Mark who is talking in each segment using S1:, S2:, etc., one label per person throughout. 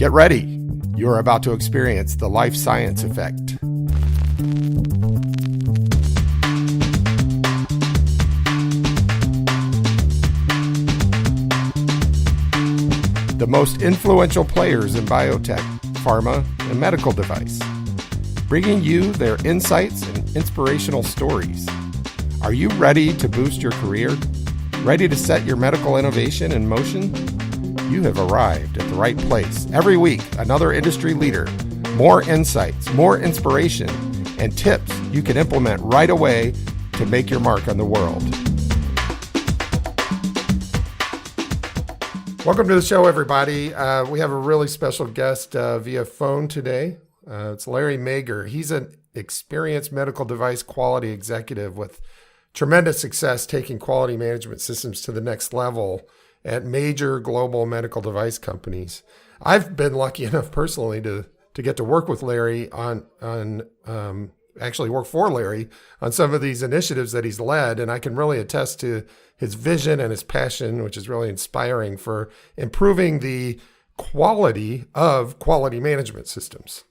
S1: Get ready. You are about to experience the life science effect. The most influential players in biotech, pharma, and medical device, bringing you their insights and inspirational stories. Are you ready to boost your career? Ready to set your medical innovation in motion? You have arrived at the right place. Every week, another industry leader, more insights, more inspiration, and tips you can implement right away to make your mark on the world. Welcome to the show, everybody. We have a really special guest via phone today. It's Larry Mager. He's an experienced medical device quality executive with tremendous success taking quality management systems to the next level at major global medical device companies. I've been lucky enough personally to get to work with Larry actually work for Larry on some of these initiatives that he's led, and I can really attest to his vision and his passion, which is really inspiring for improving the quality of quality management systems.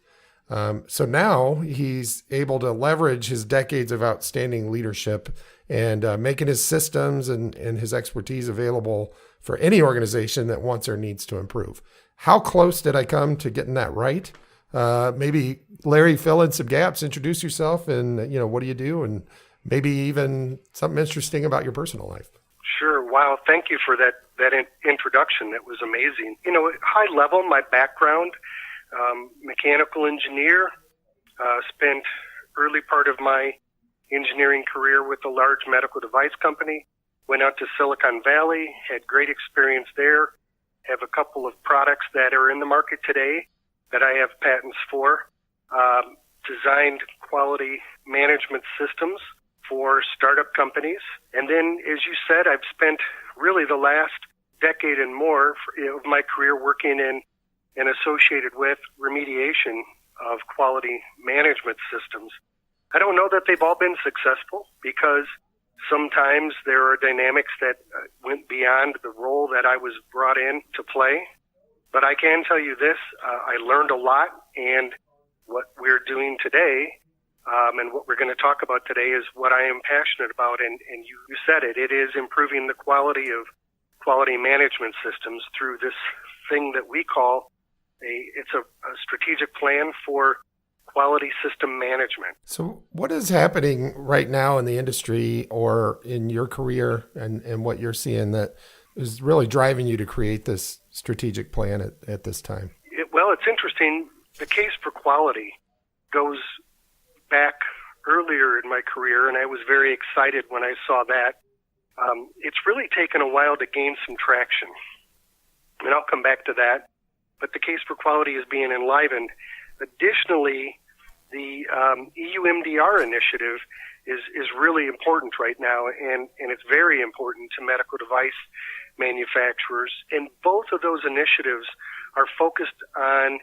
S1: So now he's able to leverage his decades of outstanding leadership and making his systems and his expertise available for any organization that wants or needs to improve. How close did I come to getting that right? Maybe Larry, fill in some gaps, introduce yourself, and what do you do, and maybe even something interesting about your personal life.
S2: Sure. Wow. Thank you for that introduction. That was amazing. High level, my background, mechanical engineer, spent early part of my engineering career with a large medical device company, went out to Silicon Valley, had great experience there, have a couple of products that are in the market today that I have patents for, designed quality management systems for startup companies. And then, as you said, I've spent really the last decade and more of my career working in and associated with remediation of quality management systems. I don't know that they've all been successful because sometimes there are dynamics that went beyond the role that I was brought in to play. But I can tell you this, I learned a lot, and what we're doing today and what we're going to talk about today is what I am passionate about. And you said it is improving the quality of quality management systems through this thing that we call it's a strategic plan for quality system management.
S1: So what is happening right now in the industry or in your career and what you're seeing that is really driving you to create this strategic plan at this time?
S2: Well, it's interesting. The case for quality goes back earlier in my career, and I was very excited when I saw that. It's really taken a while to gain some traction, and I'll come back to that. But the case for quality is being enlivened. Additionally, the EU MDR initiative is really important right now, and it's very important to medical device manufacturers. And both of those initiatives are focused on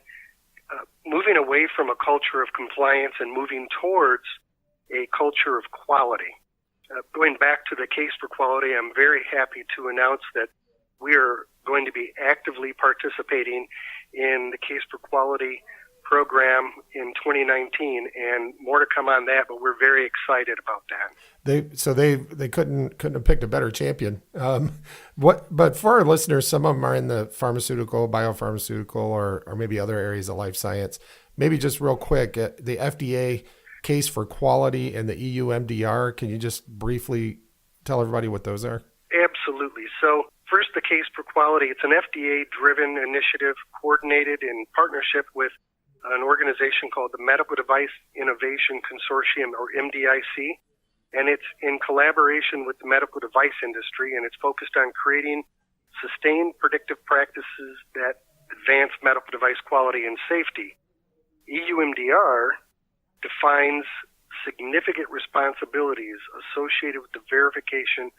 S2: moving away from a culture of compliance and moving towards a culture of quality. Going back to the case for quality, I'm very happy to announce that we are going to be actively participating in the case for quality program in 2019, and more to come on that, but we're very excited about that.
S1: They couldn't have picked a better champion. But for our listeners, some of them are in the pharmaceutical, biopharmaceutical, or maybe other areas of life science. Maybe just real quick, the FDA case for quality and the EU MDR, can you just briefly tell everybody what those are?
S2: Absolutely. So first, the case for quality. It's an FDA-driven initiative coordinated in partnership with an organization called the Medical Device Innovation Consortium, or MDIC, and it's in collaboration with the medical device industry, and it's focused on creating sustained predictive practices that advance medical device quality and safety. EU MDR defines significant responsibilities associated with the verification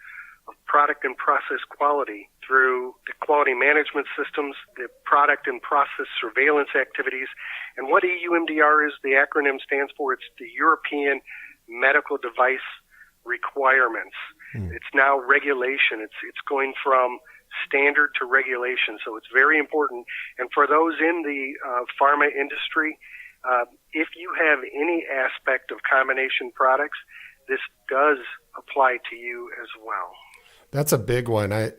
S2: of product and process quality through the quality management systems, the product and process surveillance activities. And what EU MDR is, the acronym stands for, it's the European Medical Device Requirements. It's now regulation. It's going from standard to regulation. So it's very important. And for those in the pharma industry, if you have any aspect of combination products, this does apply to you as well.
S1: That's a big one. I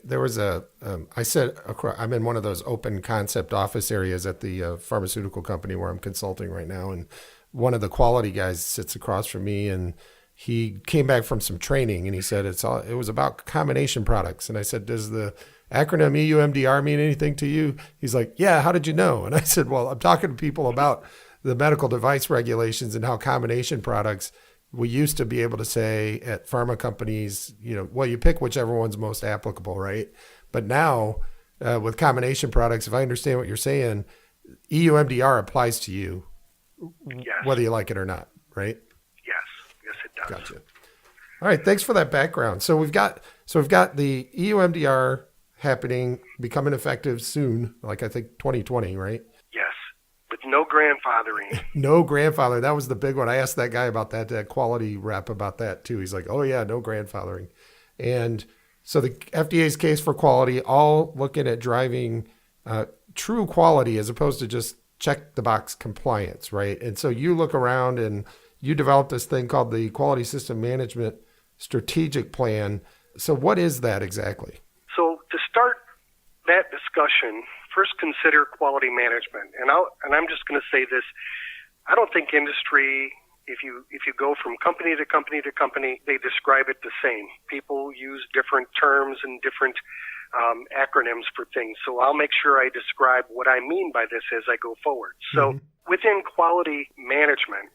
S1: said, I'm in one of those open concept office areas at the pharmaceutical company where I'm consulting right now. And one of the quality guys sits across from me, and he came back from some training, and he said it was about combination products. And I said, does the acronym EUMDR mean anything to you? He's like, yeah, how did you know? And I said, well, I'm talking to people about the medical device regulations and how combination products, we used to be able to say at pharma companies, well, you pick whichever one's most applicable, right? But now with combination products, if I understand what you're saying, EUMDR applies to you,
S2: yes,
S1: whether you like it or not, right?
S2: Yes, it does.
S1: Gotcha. All right, thanks for that background. So we've got the EUMDR happening, becoming effective soon, like I think 2020, right?
S2: Yes, with no grandfathering.
S1: No grandfather. That was the big one. I asked that guy about that quality rep about that too. He's like, oh yeah, no grandfathering. And so the FDA's case for quality, all looking at driving true quality as opposed to just check the box compliance, right? And so you look around and you developed this thing called the Quality System Management Strategic Plan. So what is that exactly?
S2: So to start that discussion, first consider quality management. And I'm just going to say this. I don't think industry, if you go from company to company to company, they describe it the same. People use different terms and different acronyms for things. So I'll make sure I describe what I mean by this as I go forward. So within quality management,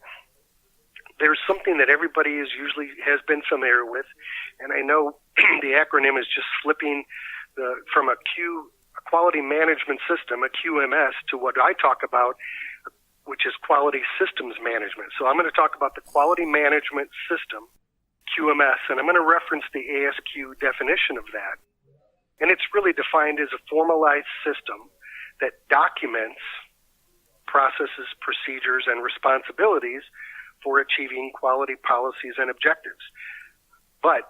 S2: there's something that everybody has been familiar with, and I know the acronym is just slipping from a quality management system, a QMS, to what I talk about, which is quality systems management. So I'm going to talk about the quality management system, QMS, and I'm going to reference the ASQ definition of that. And it's really defined as a formalized system that documents processes, procedures, and responsibilities for achieving quality policies and objectives. But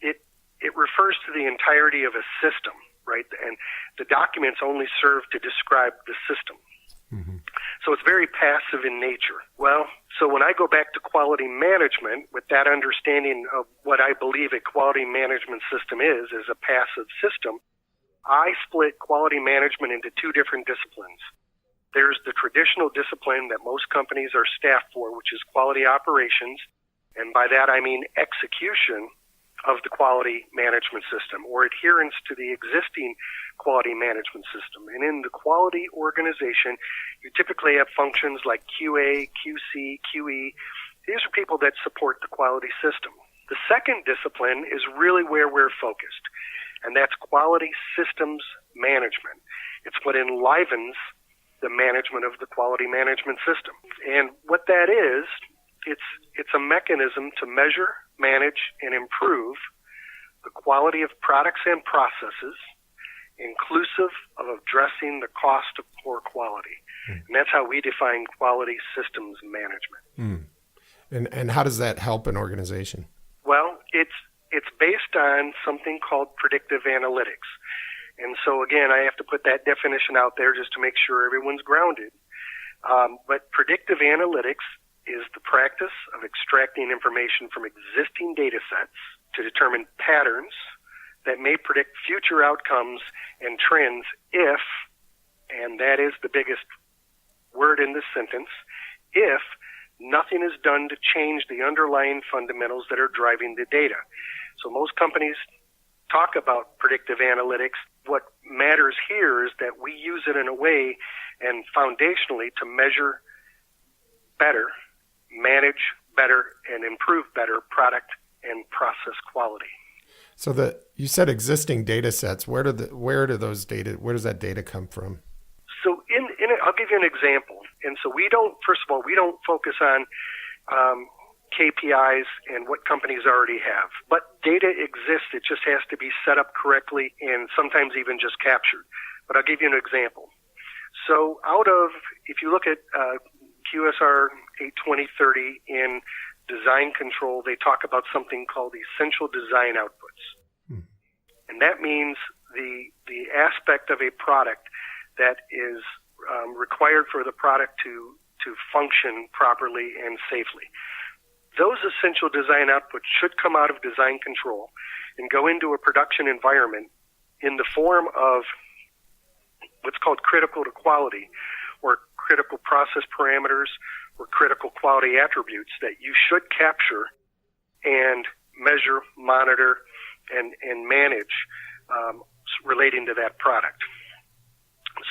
S2: it refers to the entirety of a system, right? And the documents only serve to describe the system. Mm-hmm. So it's very passive in nature. Well, so when I go back to quality management with that understanding of what I believe a quality management system is a passive system, I split quality management into two different disciplines. There's the traditional discipline that most companies are staffed for, which is quality operations. And by that, I mean execution of the quality management system or adherence to the existing quality management system. And in the quality organization, you typically have functions like QA, QC, QE. These are people that support the quality system. The second discipline is really where we're focused, and that's quality systems management. It's what enlivens the management of the quality management system. And what that is, it's a mechanism to measure, manage, and improve the quality of products and processes, inclusive of addressing the cost of poor quality. And that's how we define quality systems management.
S1: And how does that help an organization?
S2: Well, it's based on something called predictive analytics. And so, again, I have to put that definition out there just to make sure everyone's grounded. But predictive analytics is the practice of extracting information from existing data sets to determine patterns that may predict future outcomes and trends if, and that is the biggest word in this sentence, if nothing is done to change the underlying fundamentals that are driving the data. So most companies talk about predictive analytics. What matters here is that we use it in a way and foundationally to measure better, manage better, and improve better product and process quality.
S1: So you said existing data sets. Where does that data come from?
S2: So I'll give you an example. And so we don't focus on KPIs and what companies already have. But data exists. It just has to be set up correctly and sometimes even just captured. But I'll give you an example. So if you look at QSR 82030 in design control, they talk about something called essential design outputs. And that means the aspect of a product that is required for the product to function properly and safely. Those essential design outputs should come out of design control and go into a production environment in the form of what's called critical to quality, or critical process parameters, or critical quality attributes that you should capture and measure, monitor, and manage relating to that product.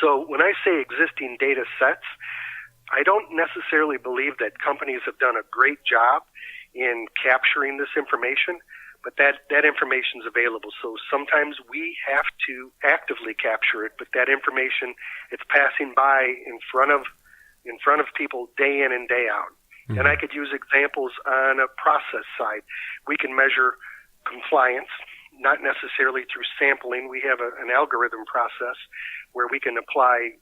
S2: So when I say existing data sets, I don't necessarily believe that companies have done a great job in capturing this information, but that information is available. So sometimes we have to actively capture it, but that information, it's passing by in front of people day in and day out. Mm-hmm. And I could use examples on a process side. We can measure compliance, not necessarily through sampling. We have an algorithm process where we can apply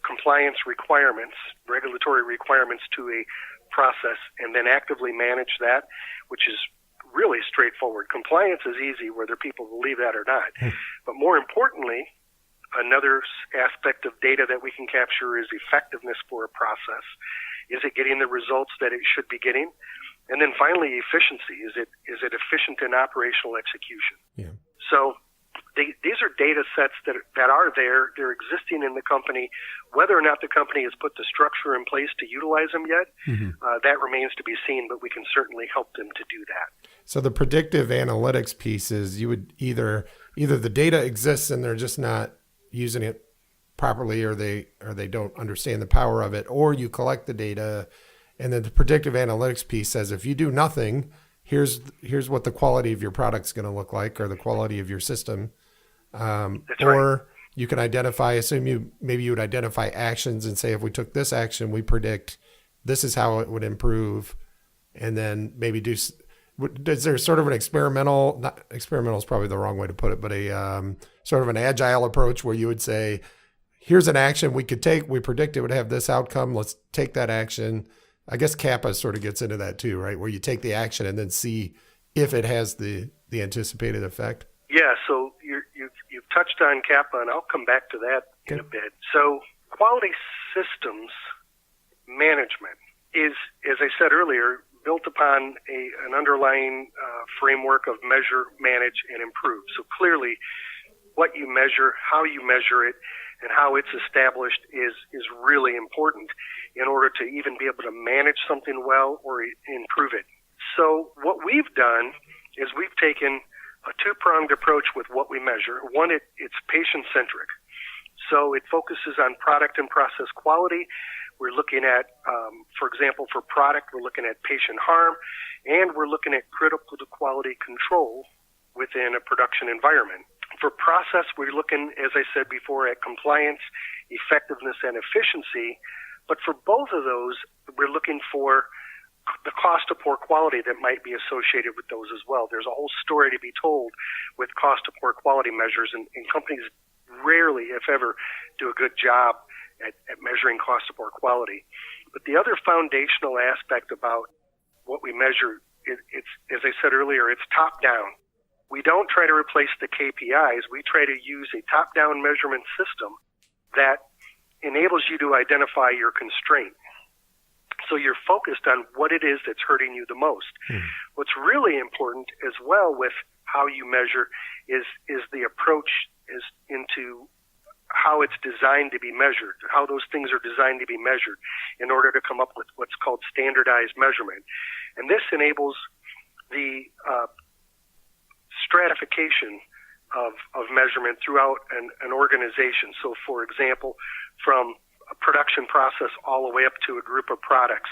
S2: compliance requirements, regulatory requirements to a process, and then actively manage that, which is really straightforward. Compliance is easy, whether people believe that or not. But more importantly, another aspect of data that we can capture is effectiveness for a process. Is it getting the results that it should be getting? And then finally, efficiency. Is it efficient in operational execution? Yeah. So these are data sets that are there. They're existing in the company. Whether or not the company has put the structure in place to utilize them yet, that remains to be seen, but we can certainly help them to do that.
S1: So the predictive analytics piece is you would either the data exists and they're just not using it properly, or they don't understand the power of it, or you collect the data, and then the predictive analytics piece says if you do nothing, here's what the quality of your product's going to look like, or the quality of your system.
S2: That's
S1: or
S2: right.
S1: You can identify, maybe you would identify actions and say, if we took this action, we predict this is how it would improve. And then maybe is there sort of an experimental is probably the wrong way to put it, but a sort of an agile approach where you would say, here's an action we could take. We predict it would have this outcome. Let's take that action. I guess Kappa sort of gets into that too, right? Where you take the action and then see if it has the anticipated effect.
S2: Yeah, so you've touched on Kappa, and I'll come back to that in a bit. So quality systems management is, as I said earlier, built upon an underlying framework of measure, manage, and improve. So clearly, what you measure, how you measure it, and how it's established is really important in order to even be able to manage something well or improve it. So what we've done is we've taken a two-pronged approach with what we measure. One, it's patient-centric. So it focuses on product and process quality. We're looking at, for example, for product, we're looking at patient harm, and we're looking at critical to quality control within a production environment. For process, we're looking, as I said before, at compliance, effectiveness, and efficiency. But for both of those, we're looking for the cost of poor quality that might be associated with those as well. There's a whole story to be told with cost of poor quality measures, and companies rarely, if ever, do a good job at measuring cost of poor quality. But the other foundational aspect about what we measure, it's as I said earlier, it's top-down. We don't try to replace the KPIs. We try to use a top-down measurement system that enables you to identify your constraint. So you're focused on what it is that's hurting you the most. What's really important as well with how you measure is the approach is into how it's designed to be measured, how those things are designed to be measured in order to come up with what's called standardized measurement. And this enables the stratification of measurement throughout an organization. So for example, from a production process all the way up to a group of products,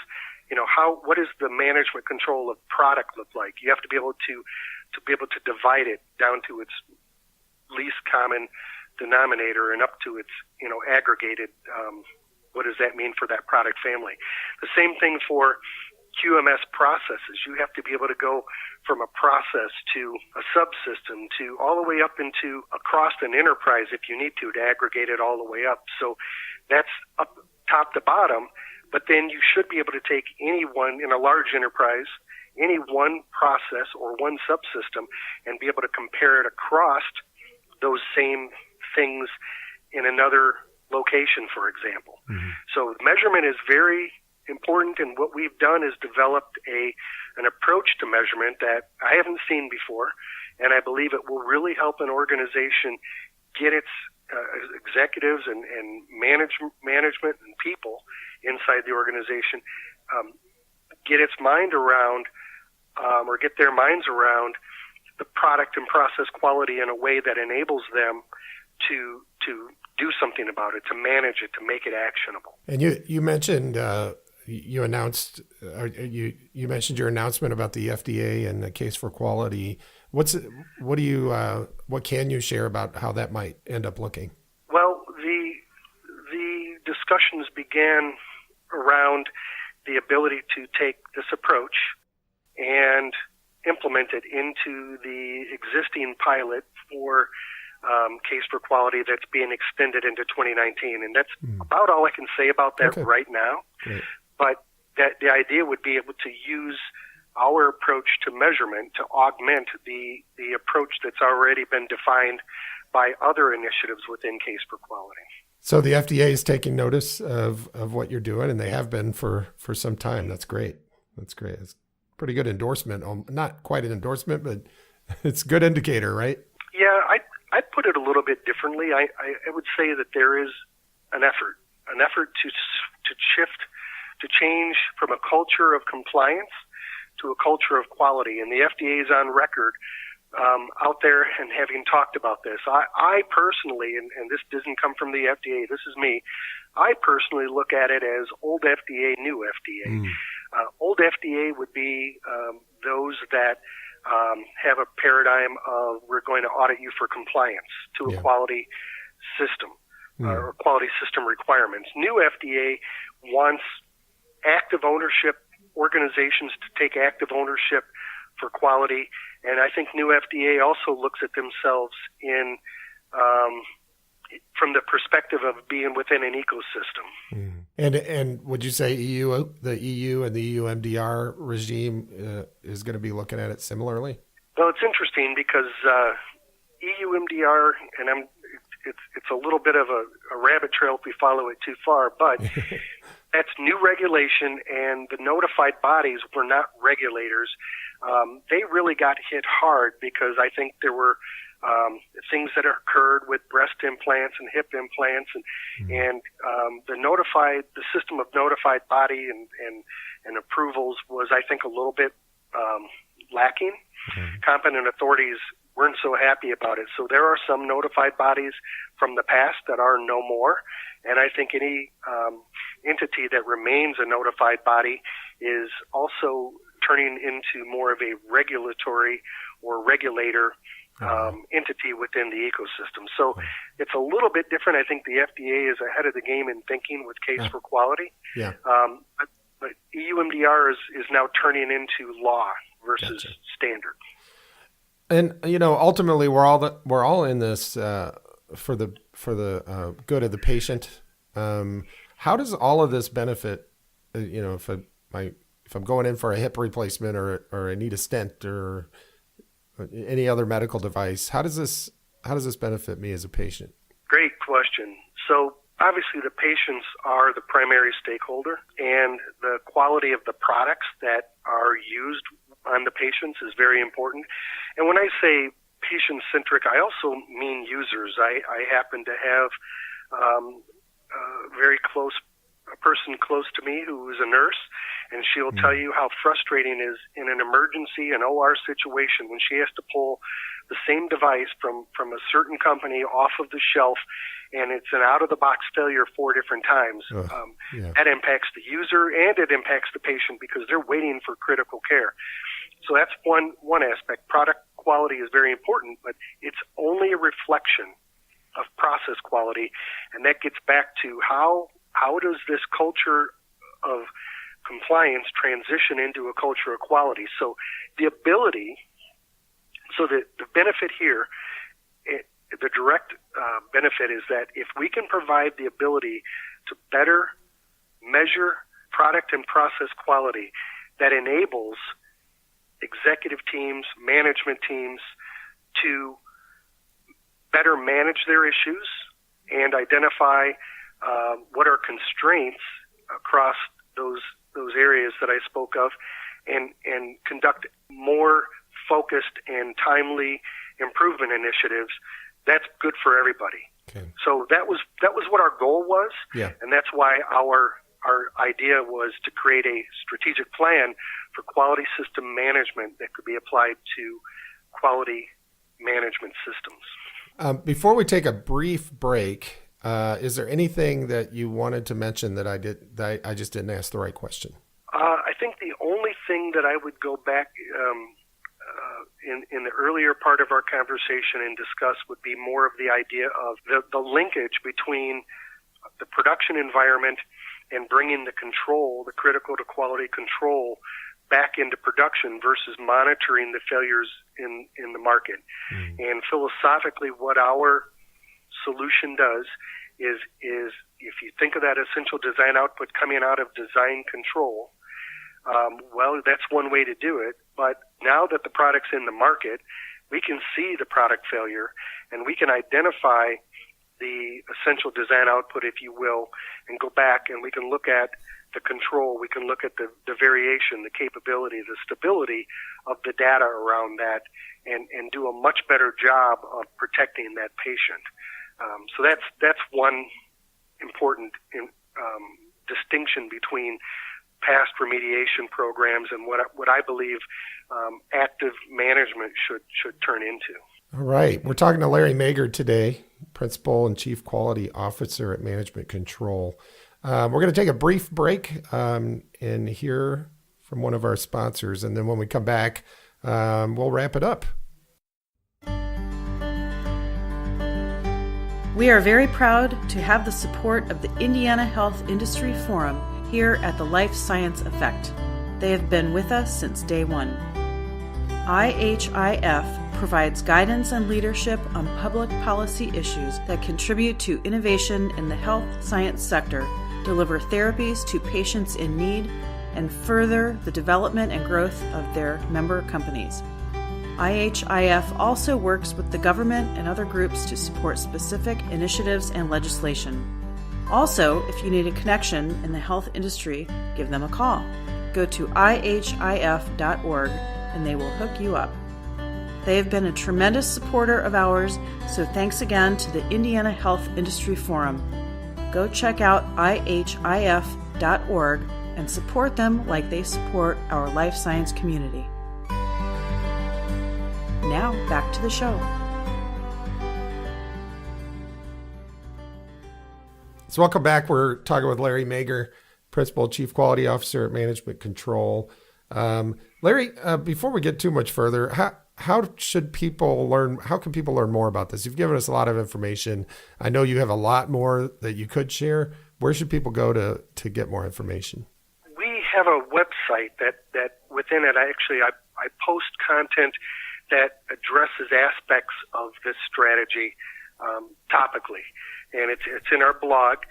S2: what does the management control of product look like? You have to be able to divide it down to its least common denominator and up to its aggregated. What does that mean for that product family? The same thing for QMS processes. You have to be able to go from a process to a subsystem to all the way up into across an enterprise if you need to aggregate it all the way up. So that's up top to bottom, but then you should be able to take any one in a large enterprise, any one process or one subsystem, and be able to compare it across those same things in another location, for example. Mm-hmm. So measurement is very important, and what we've done is developed an approach to measurement that I haven't seen before, and I believe it will really help an organization get its executives and management and people inside the organization get its mind around or get their minds around the product and process quality in a way that enables them to do something about it, to manage it, to make it actionable.
S1: And you mentioned you announced you mentioned your announcement about the FDA and the case for quality. What can you share about how that might end up looking?
S2: Well, the discussions began around the ability to take this approach and implement it into the existing pilot for case for quality that's being extended into 2019. And that's about all I can say about that right now.
S1: Great.
S2: But that the idea would be able to use our approach to measurement to augment the approach that's already been defined by other initiatives within case for quality.
S1: So the FDA is taking notice of what you're doing, and they have been for some time. That's great. That's great. It's pretty good endorsement. Not quite an endorsement, but it's a good indicator, right?
S2: Yeah, I'd put it a little bit differently. I would say that there is an effort to shift, to change from a culture of compliance to a culture of quality. And the FDA is on record out there and having talked about this. I personally, and this doesn't come from the FDA, this is me, I personally look at it as old FDA, new FDA. Old FDA would be those that have a paradigm of we're going to audit you for compliance to a quality system or quality system requirements. New FDA wants active ownership, organizations to take active ownership for quality. And I think new FDA also looks at themselves in from the perspective of being within an ecosystem.
S1: And would you say the EU and the EU MDR regime is going to be looking at it similarly?
S2: Well, it's interesting because EU MDR, and it's a little bit of a rabbit trail if we follow it too far, but that's new regulation, and the notified bodies were not regulators. They really got hit hard because I think there were things that occurred with breast implants and hip implants, and the system of notified body and approvals was, I think, a little bit lacking. Competent authorities weren't so happy about it. So there are some notified bodies from the past that are no more, and I think any entity that remains a notified body is also turning into more of a regulatory or regulator entity within the ecosystem. So it's a little bit different. I think the FDA is ahead of the game in thinking with case for quality.
S1: Yeah.
S2: But EU MDR is now turning into law versus standard.
S1: And ultimately, we're all in this for the good of the patient. How does all of this benefit? If I'm going in for a hip replacement or I need a stent or any other medical device, how does this benefit me as a patient? Great
S2: question. So obviously the patients are the primary stakeholder, and the quality of the products that are used on the patients is very important. And when I say patient-centric, I also mean users. I happen to have a person close to me who is a nurse, and she'll tell you how frustrating it is in an emergency, an OR situation, when she has to pull the same device from a certain company off of the shelf, and it's an out-of-the-box failure 4 different times. That impacts the user and it impacts the patient because they're waiting for critical care. So that's one aspect. Product quality is very important, but it's only a reflection of process quality, and that gets back to how does this culture of compliance transition into a culture of quality? So the benefit here, the direct benefit is that if we can provide the ability to better measure product and process quality, that enables executive teams, management teams to better manage their issues and identify what are constraints across those areas that I spoke of, and conduct more focused and timely improvement initiatives. That's good for everybody.
S1: Okay.
S2: So that was what our goal was,
S1: Yeah.
S2: and that's why our idea was to create a strategic plan for quality system management that could be applied to quality management systems.
S1: Before we take a brief break, is there anything that you wanted to mention that I just didn't ask the right question?
S2: I think the only thing that I would go back in the earlier part of our conversation and discuss would be more of the idea of the linkage between the production environment and bringing the control, the critical to quality control, back into production versus monitoring the failures in the market. And philosophically, what our solution does is if you think of that essential design output coming out of design control, well, that's one way to do it. But now that the product's in the market, we can see the product failure, and we can identify the essential design output, if you will, and go back and we can look at the control, we can look at the variation, the capability, the stability of the data around that, and do a much better job of protecting that patient. So that's one important distinction between past remediation programs and what I believe active management should turn into.
S1: All right. We're talking to Larry Mager today, Principal and Chief Quality Officer at Management Control. We're going to take a brief break and hear from one of our sponsors. And then when we come back, we'll wrap it up.
S3: We are very proud to have the support of the Indiana Health Industry Forum here at the Life Science Effect. They have been with us since day one. IHIF provides guidance and leadership on public policy issues that contribute to innovation in the health science sector, deliver therapies to patients in need, and further the development and growth of their member companies. IHIF also works with the government and other groups to support specific initiatives and legislation. Also, if you need a connection in the health industry, give them a call. Go to ihif.org and they will hook you up. They have been a tremendous supporter of ours, so thanks again to the Indiana Health Industry Forum. Go check out ihif.org and support them like they support our life science community. Now, back to the show.
S1: So welcome back. We're talking with Larry Mager, Principal Chief Quality Officer at Management Control. Larry, before we get too much further, how can people learn more about this? You've given us a lot of information. I know you have a lot more that you could share. Where should people go to get more information?
S2: We have a website that within it, I post content that addresses aspects of this strategy topically, and it's in our blog.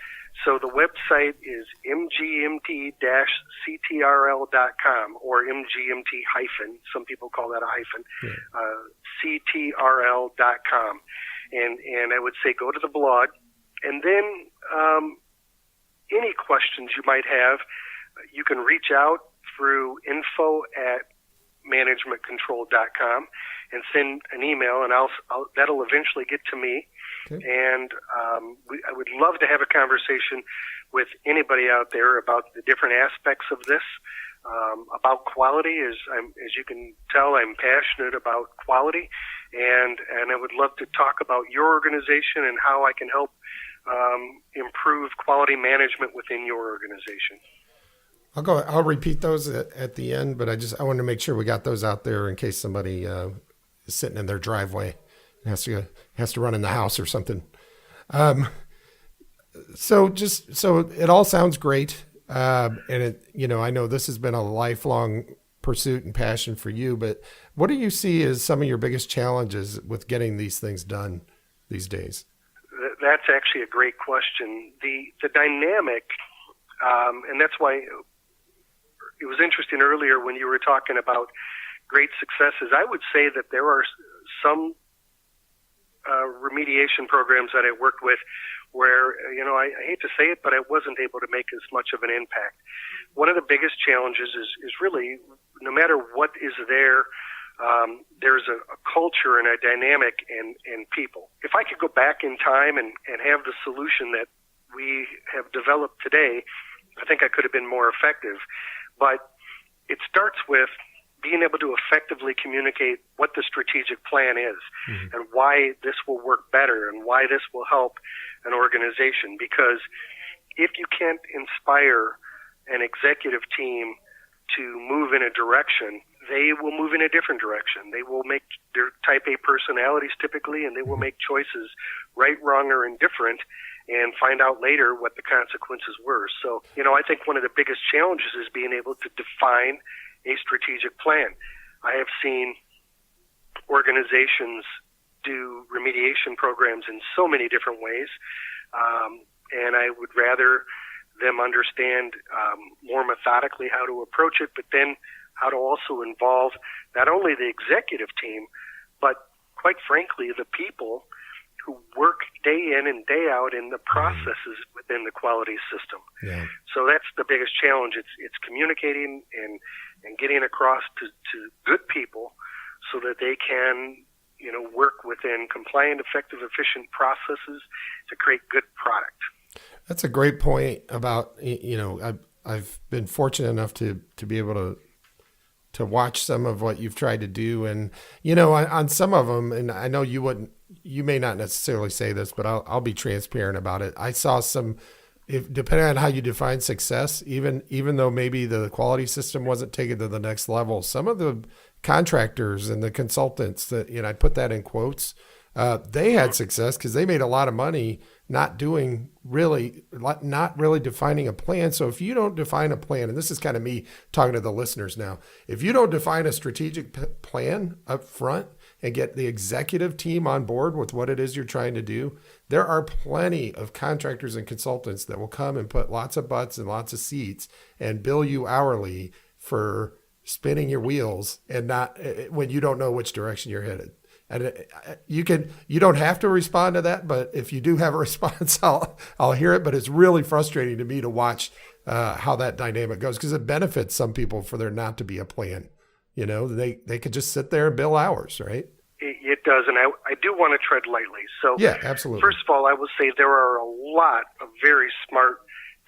S2: So the website is mgmt-ctrl.com, or mgmt-, some people call that a hyphen, ctrl.com. And I would say go to the blog, and then any questions you might have, you can reach out through info@managementcontrol.com and send an email, and that'll eventually get to me. Okay. And I would love to have a conversation with anybody out there about the different aspects of this, about quality. As you can tell, I'm passionate about quality, and I would love to talk about your organization and how I can help improve quality management within your organization.
S1: I'll repeat those at the end, but I wanted to make sure we got those out there in case somebody is sitting in their driveway and has to run in the house or something. So it all sounds great. And I know this has been a lifelong pursuit and passion for you, but what do you see as some of your biggest challenges with getting these things done these days?
S2: That's actually a great question. The dynamic, and that's why it was interesting earlier when you were talking about great successes. I would say that there are some remediation programs that I worked with where, I hate to say it, but I wasn't able to make as much of an impact. One of the biggest challenges is really, no matter what is there, there's a culture and a dynamic in people. If I could go back in time and have the solution that we have developed today, I think I could have been more effective. But it starts with being able to effectively communicate what the strategic plan is and why this will work better and why this will help an organization. Because if you can't inspire an executive team to move in a direction, they will move in a different direction. They will make their type A personalities typically, and they will make choices, right, wrong, or indifferent, and find out later what the consequences were. So, I think one of the biggest challenges is being able to define a strategic plan. I have seen organizations do remediation programs in so many different ways, and I would rather them understand more methodically how to approach it, but then how to also involve not only the executive team, but quite frankly, the people who work day in and day out in the processes within the quality system.
S1: Yeah.
S2: So that's the biggest challenge. It's communicating and getting across to good people so that they can, work within compliant, effective, efficient processes to create good product.
S1: That's a great point about, I've been fortunate enough to be able to watch some of what you've tried to do. And, on some of them, and I know you may not necessarily say this, but I'll be transparent about it. I saw some, depending on how you define success, even though maybe the quality system wasn't taken to the next level, some of the contractors and the consultants that, I put that in quotes, they had success because they made a lot of money not really defining a plan. So if you don't define a plan, and this is kind of me talking to the listeners now, if you don't define a strategic plan up front and get the executive team on board with what it is you're trying to do, there are plenty of contractors and consultants that will come and put lots of butts and lots of seats and bill you hourly for spinning your wheels and not when you don't know which direction you're headed. And you don't have to respond to that, but if you do have a response, I'll hear it. But it's really frustrating to me to watch how that dynamic goes, because it benefits some people for there not to be a plan. They could just sit there and bill hours, right?
S2: It does, and I do want to tread lightly. So
S1: yeah, absolutely.
S2: First of all, I will say there are a lot of very smart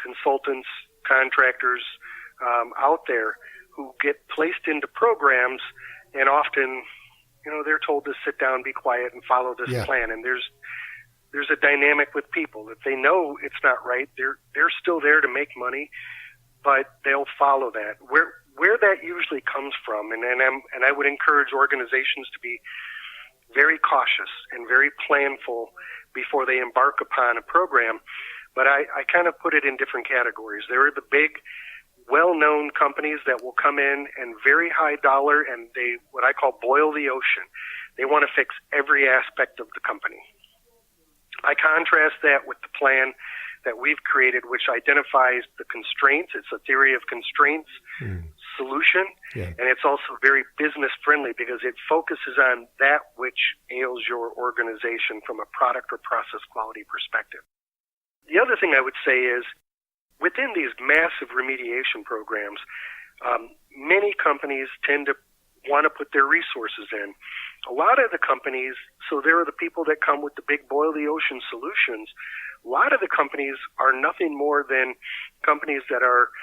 S2: consultants, contractors out there who get placed into programs, and often, they're told to sit down, be quiet, and follow this plan. And there's a dynamic with people. If they know it's not right, they're still there to make money, but they'll follow that. Where that usually comes from, and I would encourage organizations to be very cautious and very planful before they embark upon a program. But I kind of put it in different categories. There are the big, well-known companies that will come in and very high dollar, and they, what I call, boil the ocean. They want to fix every aspect of the company. I contrast that with the plan that we've created, which identifies the constraints. It's a theory of constraints solution, and it's also very business-friendly because it focuses on that which ails your organization from a product or process quality perspective. The other thing I would say is, within these massive remediation programs, many companies tend to want to put their resources in. A lot of the companies, so there are the people that come with the big boil the ocean solutions. A lot of the companies are nothing more than companies that are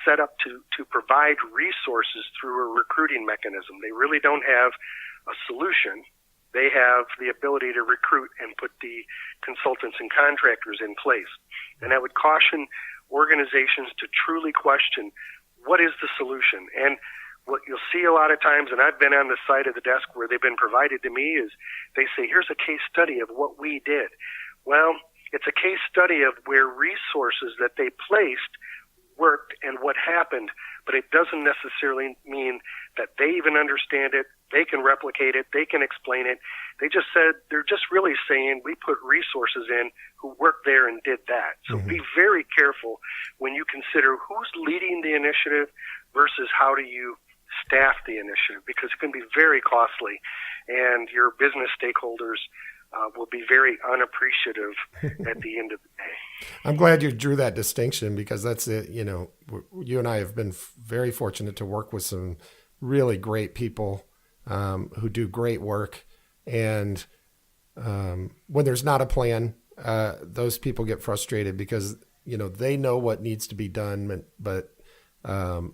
S2: set up to provide resources through a recruiting mechanism. They really don't have a solution. They have the ability to recruit and put the consultants and contractors in place. And I would caution organizations to truly question, what is the solution? And what you'll see a lot of times, and I've been on the side of the desk where they've been provided to me, is they say, here's a case study of what we did. Well, it's a case study of where resources that they placed worked and what happened, but it doesn't necessarily mean that they even understand it, they can replicate it, they can explain it. They're just really saying, we put resources in who worked there and did that. So be very careful when you consider who's leading the initiative versus how do you staff the initiative, because it can be very costly, and your business stakeholders will be very unappreciative at the end of the day.
S1: I'm glad you drew that distinction, because that's it. You know, you and I have been very fortunate to work with some really great people who do great work. And when there's not a plan, those people get frustrated because, you know, they know what needs to be done, but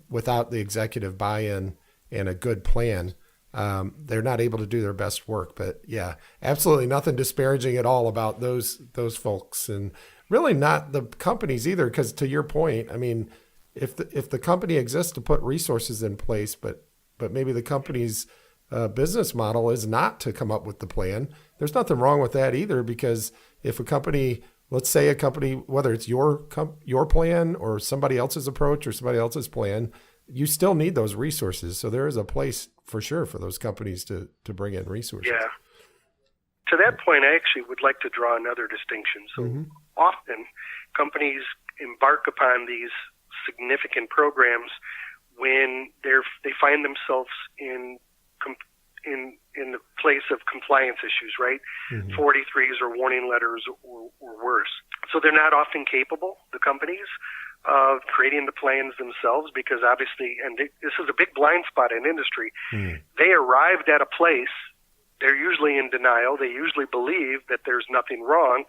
S1: without the executive buy-in and a good plan, they're not able to do their best work. But yeah, absolutely nothing disparaging at all about those folks, and really not the companies either. Because to your point, I mean, if the company exists to put resources in place, but maybe the company's business model is not to come up with the plan, there's nothing wrong with that either. Because if a company, let's say a company, whether it's your plan or somebody else's approach or somebody else's plan, you still need those resources. So there is a place for sure for those companies to bring in resources.
S2: Yeah. To that point, I actually would like to draw another distinction. So often companies embark upon these significant programs when they find themselves in the place of compliance issues, right? 43s or warning letters or worse. So they're not often capable, the companies, of creating the plans themselves, because obviously, and this is a big blind spot in industry, they arrived at a place, they're usually in denial, they usually believe that there's nothing wrong,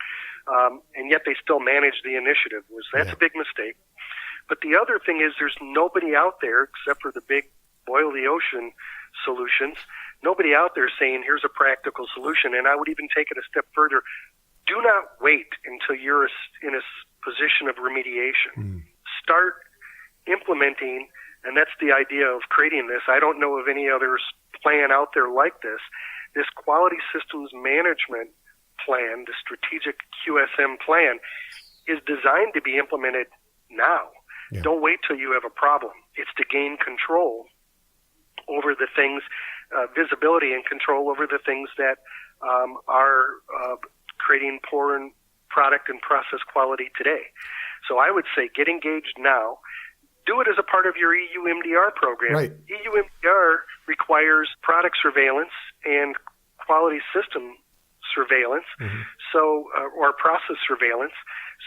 S2: and yet they still manage the initiative. That's a big mistake. But the other thing is there's nobody out there, except for the big boil the ocean solutions, nobody out there saying here's a practical solution. And I would even take it a step further. Do not wait until you're in a position of remediation. Start implementing, and that's the idea of creating this. I don't know of any other plan out there like this. This quality systems management plan, the strategic QSM plan, is designed to be implemented now. Yeah. Don't wait till you have a problem. It's to gain control over the things, visibility and control over the things that are creating poor product and process quality today. So I would say get engaged now. Do it as a part of your EU MDR program.
S1: Right.
S2: EU MDR requires product surveillance and quality system surveillance, so or process surveillance.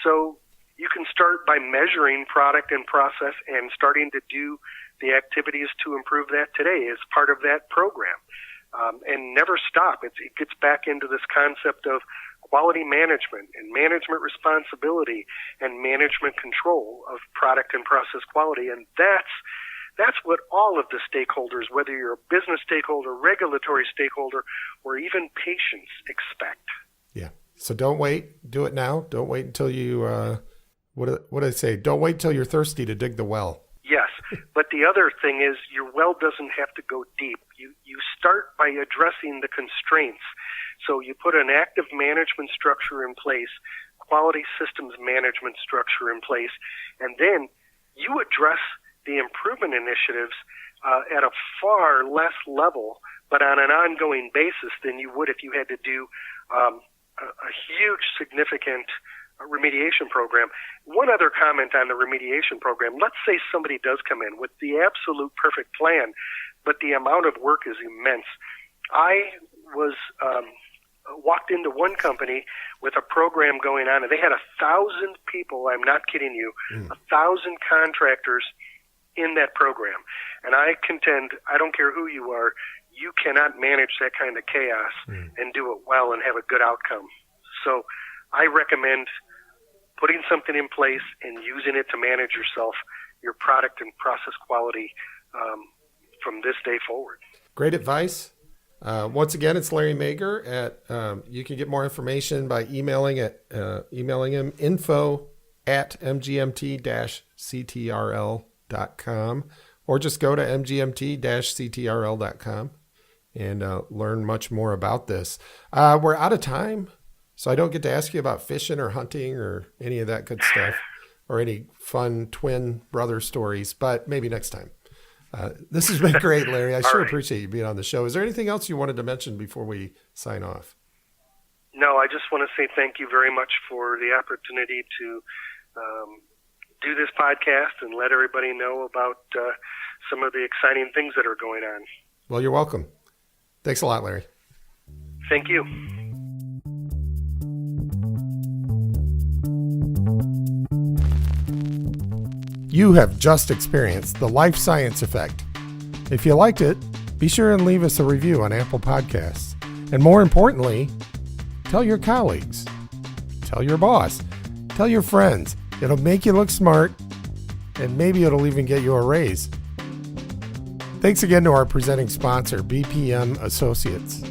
S2: So you can start by measuring product and process and starting to do the activities to improve that today as part of that program. And never stop. It gets back into this concept of quality management and management responsibility and management control of product and process quality. And that's what all of the stakeholders, whether you're a business stakeholder, regulatory stakeholder, or even patients, expect.
S1: Yeah. So don't wait. Do it now. Don't wait until you, what do I say? Don't wait till you're thirsty to dig the well.
S2: Yes, but the other thing is your well doesn't have to go deep. You start by addressing the constraints. So you put an active management structure in place, quality systems management structure in place, and then you address the improvement initiatives at a far less level, but on an ongoing basis than you would if you had to do a huge, significant remediation program. One other comment on the remediation program. Let's say somebody does come in with the absolute perfect plan, but the amount of work is immense. I was walked into one company with a program going on, and they had 1,000 people, I'm not kidding you, 1,000 contractors in that program. And I contend, I don't care who you are, you cannot manage that kind of chaos and do it well and have a good outcome. So I recommend putting something in place and using it to manage yourself, your product and process quality from this day forward.
S1: Great advice. Once again, it's Larry Mager. You can get more information by emailing him info@mgmt-ctrl.com, or just go to mgmt-ctrl.com and learn much more about this. We're out of time, so I don't get to ask you about fishing or hunting or any of that good stuff, or any fun twin brother stories, but maybe next time. This has been great, Larry. I sure appreciate you being on the show. Is there anything else you wanted to mention before we sign off?
S2: No, I just want to say thank you very much for the opportunity to do this podcast and let everybody know about some of the exciting things that are going on.
S1: Well, you're welcome. Thanks a lot, Larry.
S2: Thank you.
S1: You have just experienced the Life Science Effect. If you liked it, be sure and leave us a review on Apple Podcasts. And more importantly, tell your colleagues, tell your boss, tell your friends. It'll make you look smart, and maybe it'll even get you a raise. Thanks again to our presenting sponsor, BPM Associates.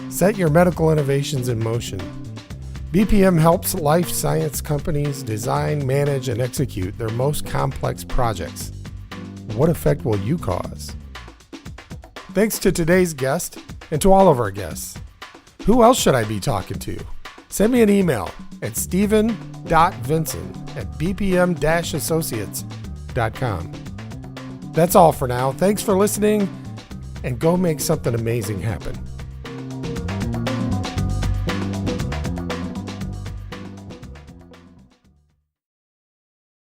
S1: Set your medical innovations in motion. BPM helps life science companies design, manage, and execute their most complex projects. What effect will you cause? Thanks to today's guest and to all of our guests. Who else should I be talking to? Send me an email at steven.vincent@bpm-associates.com. That's all for now. Thanks for listening, and go make something amazing happen.